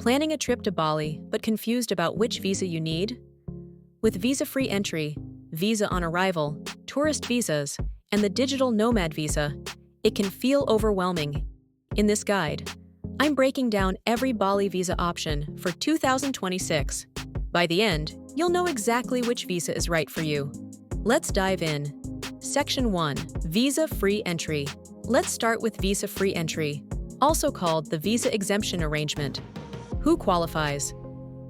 Planning a trip to Bali but confused about which visa you need? With visa-free entry, visa on arrival, tourist visas, and the digital nomad visa, it can feel overwhelming. In this guide, I'm breaking down every Bali visa option for 2026. By the end, you'll know exactly which visa is right for you. Let's dive in. Section 1. Visa-free entry. Let's start with visa-free entry, also called the Visa Exemption Arrangement. Who qualifies?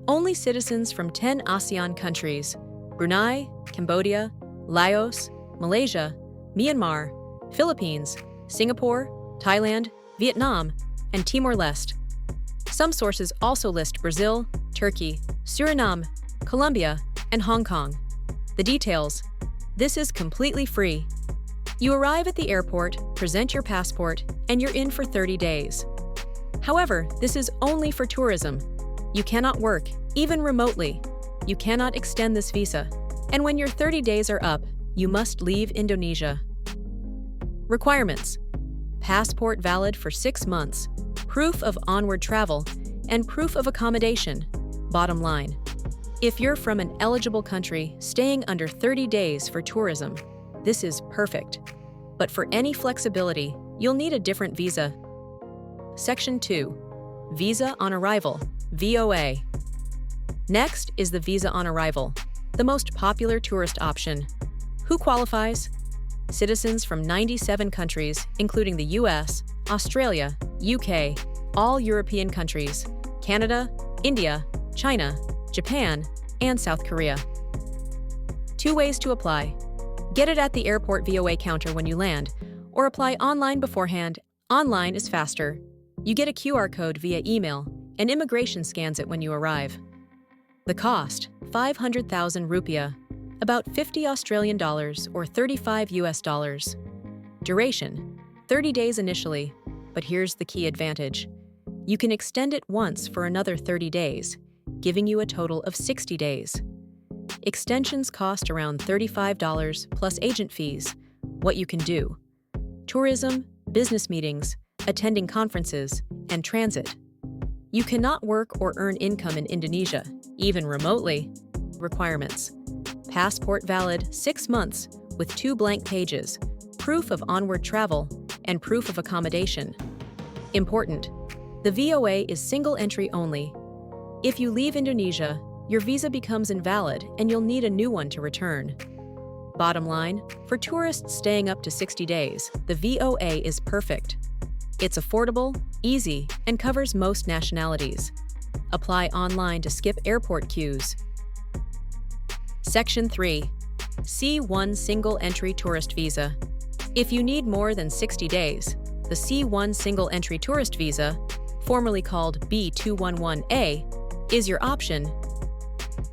Only citizens from 10 ASEAN countries: Brunei, Cambodia, Laos, Malaysia, Myanmar, Philippines, Singapore, Thailand, Vietnam, and Timor-Leste. Some sources also list Brazil, Turkey, Suriname, Colombia, and Hong Kong. The details: this is completely free. You arrive at the airport, present your passport, and you're in for 30 days. However, this is only for tourism. You cannot work, even remotely. You cannot extend this visa. And when your 30 days are up, you must leave Indonesia. Requirements: passport valid for 6 months, proof of onward travel, and proof of accommodation. Bottom line: if you're from an eligible country staying under 30 days for tourism, this is perfect. But for any flexibility, you'll need a different visa. Section 2. Visa on arrival, VOA. Next is the visa on arrival, the most popular tourist option. Who qualifies? Citizens from 97 countries, including the US, Australia, UK, all European countries, Canada, India, China, Japan, and South Korea. 2 ways to apply. Get it at the airport VOA counter when you land, or apply online beforehand. Online is faster. You get a QR code via email, and immigration scans it when you arrive. The cost: 500,000 rupiah, about 50 Australian dollars or 35 US dollars. Duration: 30 days initially, but here's the key advantage. You can extend it once for another 30 days, giving you a total of 60 days. Extensions cost around $35 plus agent fees. What you can do: tourism, business meetings, attending conferences, and transit. You cannot work or earn income in Indonesia, even remotely. Requirements: passport valid 6 months with 2 blank pages, proof of onward travel, and proof of accommodation. Important: the VOA is single entry only. If you leave Indonesia, your visa becomes invalid and you'll need a new one to return. Bottom line: for tourists staying up to 60 days, the VOA is perfect. It's affordable, easy, and covers most nationalities. Apply online to skip airport queues. Section 3. C1 Single Entry Tourist Visa. If you need more than 60 days, the C1 Single Entry Tourist Visa, formerly called B211A, is your option.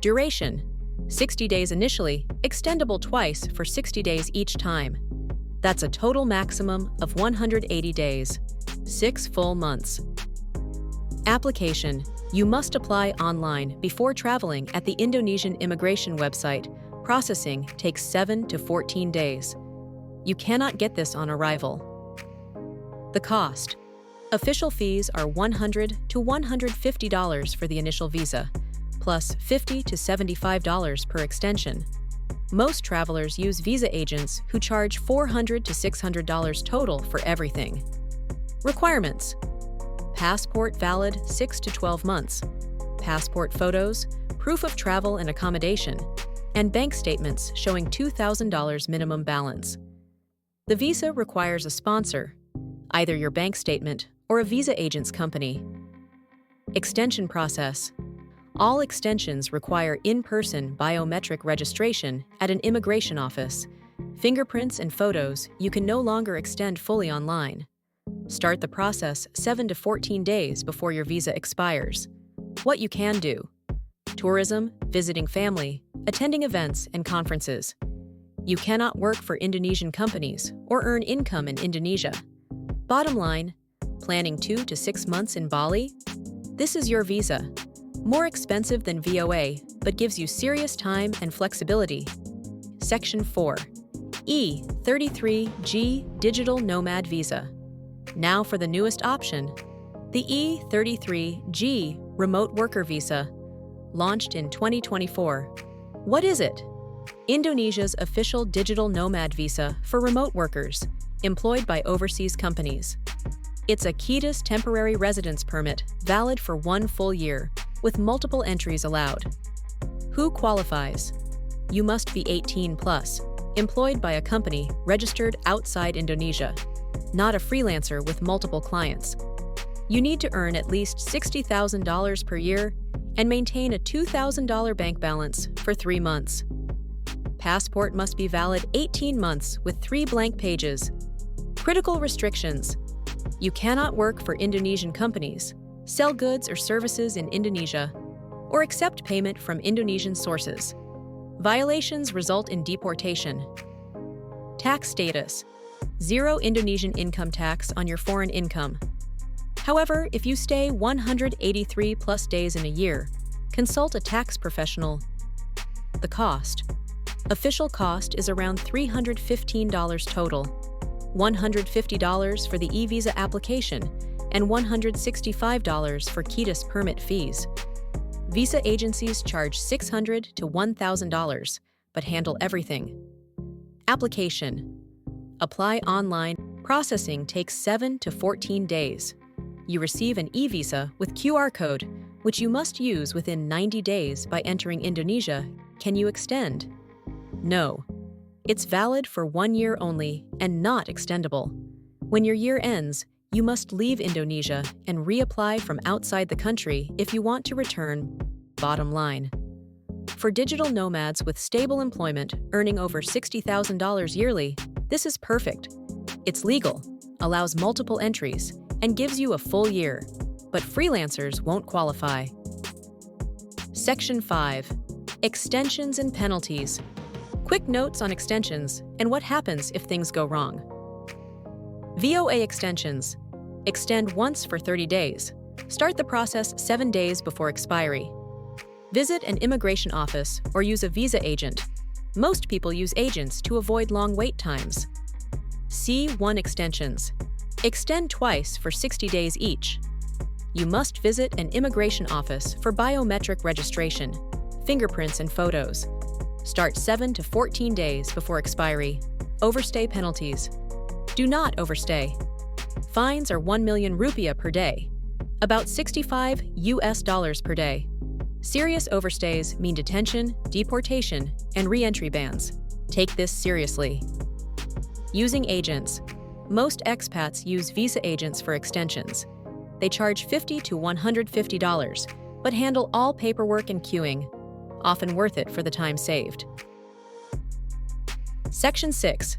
Duration: 60 days initially, extendable twice for 60 days each time. That's a total maximum of 180 days, 6 full months. Application: you must apply online before traveling at the Indonesian immigration website. Processing takes 7 to 14 days. You cannot get this on arrival. The cost: official fees are $100 to $150 for the initial visa, plus $50 to $75 per extension. Most travelers use visa agents who charge $400 to $600 total for everything. Requirements: passport valid 6 to 12 months, passport photos, proof of travel and accommodation, and bank statements showing $2,000 minimum balance. The visa requires a sponsor, either your bank statement or a visa agent's company. Extension process: all extensions require in-person biometric registration at an immigration office. Fingerprints and photos you can no longer extend fully online. Start the process 7 to 14 days before your visa expires. What you can do: tourism, visiting family, attending events and conferences. You cannot work for Indonesian companies or earn income in Indonesia. Bottom line: planning 2 to 6 months in Bali? This is your visa. More expensive than VOA, but gives you serious time and flexibility. Section 4. E33G Digital Nomad Visa. Now for the newest option, the E33G Remote Worker Visa, launched in 2024. What is it? Indonesia's official digital nomad visa for remote workers employed by overseas companies. It's a KIDIS temporary residence permit valid for 1 full year, with multiple entries allowed. Who qualifies? You must be 18 plus, employed by a company registered outside Indonesia, not a freelancer with multiple clients. You need to earn at least $60,000 per year and maintain a $2,000 bank balance for 3 months. Passport must be valid 18 months with 3 blank pages. Critical restrictions. You cannot work for Indonesian companies, sell goods or services in Indonesia, or accept payment from Indonesian sources. Violations result in deportation. Tax status. 0 Indonesian income tax on your foreign income. However, if you stay 183 plus days in a year, consult a tax professional. The cost. Official cost is around $315 total, $150 for the e-visa application, and $165 for KIDIS permit fees. Visa agencies charge $600 to $1,000, but handle everything. Application. Apply online. Processing takes 7 to 14 days. You receive an e-visa with QR code, which you must use within 90 days by entering Indonesia. Can you extend? No. It's valid for 1 year only and not extendable. When your year ends, you must leave Indonesia and reapply from outside the country if you want to return. Bottom line. For digital nomads with stable employment earning over $60,000 yearly, this is perfect. It's legal, allows multiple entries, and gives you a full year, but freelancers won't qualify. Section 5. Extensions and penalties. Quick notes on extensions and what happens if things go wrong. VOA extensions. Extend once for 30 days. Start the process 7 days before expiry. Visit an immigration office or use a visa agent. Most people use agents to avoid long wait times. C1 extensions. Extend twice for 60 days each. You must visit an immigration office for biometric registration, fingerprints and photos. Start 7 to 14 days before expiry. Overstay penalties. Do not overstay. Fines are 1 million rupiah per day, about $65 per day. Serious overstays mean detention, deportation, and re-entry bans. Take this seriously. Using agents. Most expats use visa agents for extensions. They charge $50 to $150, but handle all paperwork and queuing, often worth it for the time saved. Section 6.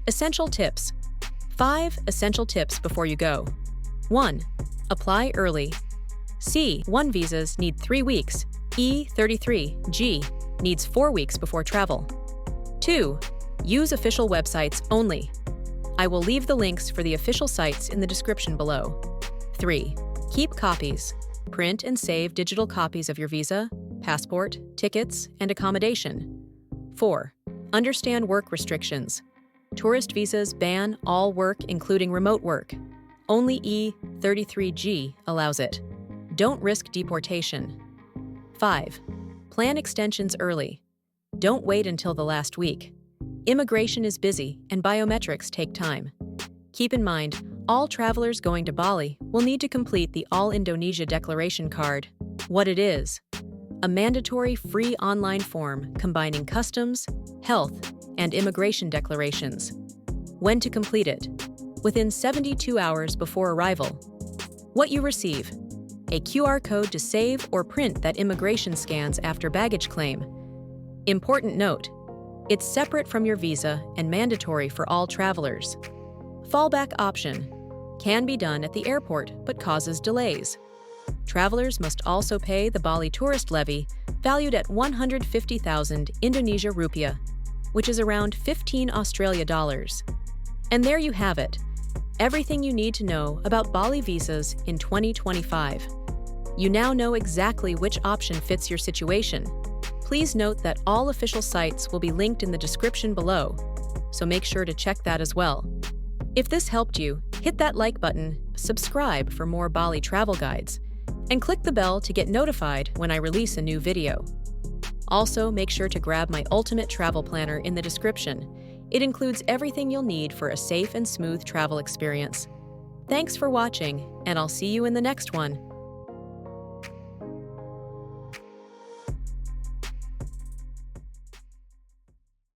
Essential tips. 5 essential tips before you go. 1. Apply early. C1 visas need 3 weeks. E33G needs 4 weeks before travel. 2. Use official websites only. I will leave the links for the official sites in the description below. 3. Keep copies. Print and save digital copies of your visa, passport, tickets, and accommodation. 4. Understand work restrictions. Tourist visas ban all work including remote work. Only E33G allows it. Don't risk deportation. 5. Plan extensions early. Don't wait until the last week. Immigration is busy and biometrics take time. Keep in mind, all travelers going to Bali will need to complete the All Indonesia Declaration Card. What it is: a mandatory free online form combining customs, health, and immigration declarations. When to complete it? Within 72 hours before arrival. What you receive: a QR code to save or print that immigration scans after baggage claim. Important note: it's separate from your visa and mandatory for all travelers. Fallback option: can be done at the airport but causes delays. Travelers must also pay the Bali tourist levy, valued at 150,000 Indonesia rupiah, which is around 15 Australia dollars. And there you have it, everything you need to know about Bali visas in 2025. You now know exactly which option fits your situation. Please note that all official sites will be linked in the description below, so make sure to check that as well. If this helped you, hit that like button, subscribe for more Bali travel guides, and click the bell to get notified when I release a new video. Also, make sure to grab my ultimate travel planner in the description. It includes everything you'll need for a safe and smooth travel experience. Thanks for watching, and I'll see you in the next one.